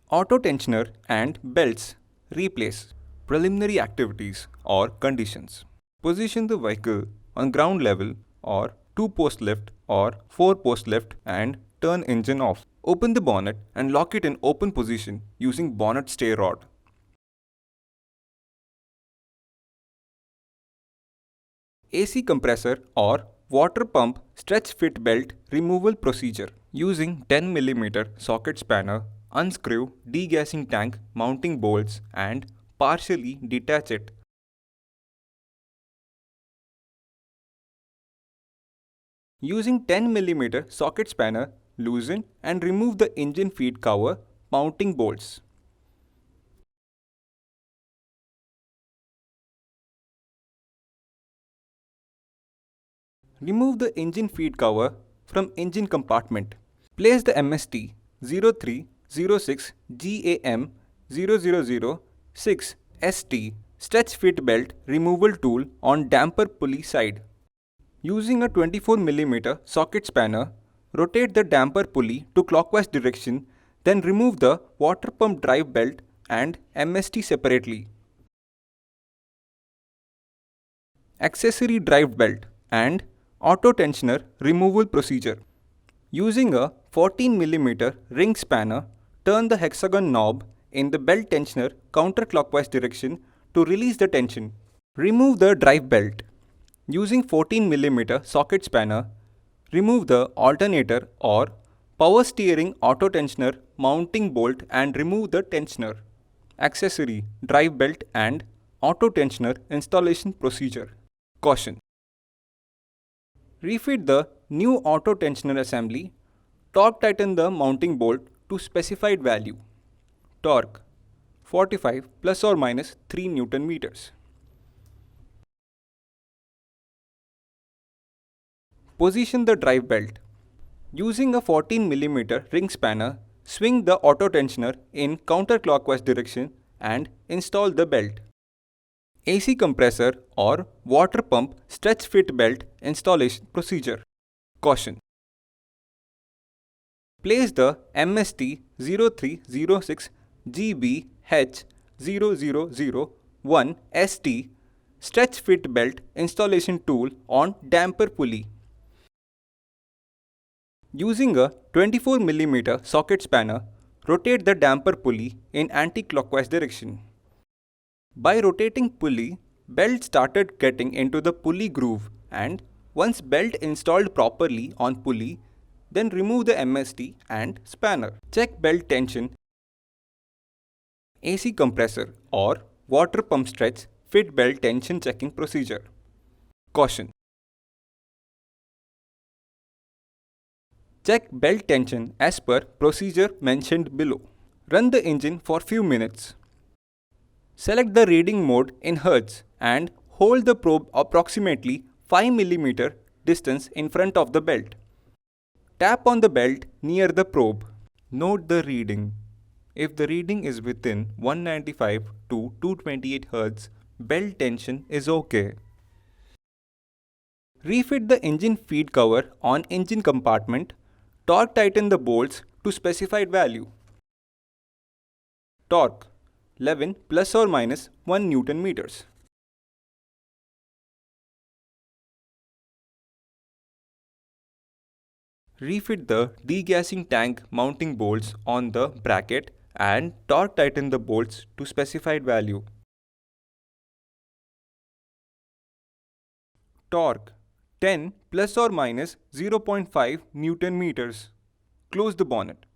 Auto tensioner and belts replace. Preliminary activities or conditions. Position the vehicle on ground level or 2-post lift or 4-post lift and turn engine off. Open the bonnet and lock it in open position using bonnet stay rod. AC compressor or water pump stretch fit belt removal procedure. Using 10 mm socket spanner, unscrew degassing tank mounting bolts and partially detach it. Using 10 mm socket spanner, loosen and remove the engine feed cover mounting bolts. Remove the engine feed cover from engine compartment. Place the MST 0306 GAM 0006 ST stretch fit belt removal tool on damper pulley side. Using a 24 mm socket spanner, rotate the damper pulley to clockwise direction, then remove the water pump drive belt and MST separately. Accessory drive belt and auto tensioner removal procedure. Using a 14 mm ring spanner, turn the hexagon knob in the belt tensioner counterclockwise direction to release the tension. Remove the drive belt. Using 14 mm socket spanner, remove the alternator or power steering auto tensioner mounting bolt and remove the tensioner. Accessory, drive belt and auto tensioner installation procedure. Caution. Refit the new auto tensioner assembly. Torque tighten the mounting bolt to specified value. Torque 45 plus or minus 3 Newton meters. Position the drive belt. Using a 14 mm ring spanner, swing the auto tensioner in counterclockwise direction and install the belt. AC compressor or water pump stretch fit belt installation procedure. Caution. Place the MST 0306 GBH 0001 ST stretch fit belt installation tool on damper pulley. Using a 24 mm socket spanner, rotate the damper pulley in anti-clockwise direction. By rotating pulley, belt started getting into the pulley groove, and once belt installed properly on pulley, then remove the MST and spanner. Check belt tension. AC compressor or water pump stretch fit belt tension checking procedure. Caution. Check belt tension as per procedure mentioned below. Run the engine for few minutes. Select the reading mode in Hertz and hold the probe approximately 5 mm distance in front of the belt. Tap on the belt near the probe. Note the reading. If the reading is within 195 to 228 Hz, belt tension is okay. Refit the engine feed cover on engine compartment. Torque tighten the bolts to specified value. Torque 11 plus or minus 1 Newton meters. Refit the degassing tank mounting bolts on the bracket and torque tighten the bolts to specified value. Torque 10 plus or minus 0.5 Newton meters. Close the bonnet.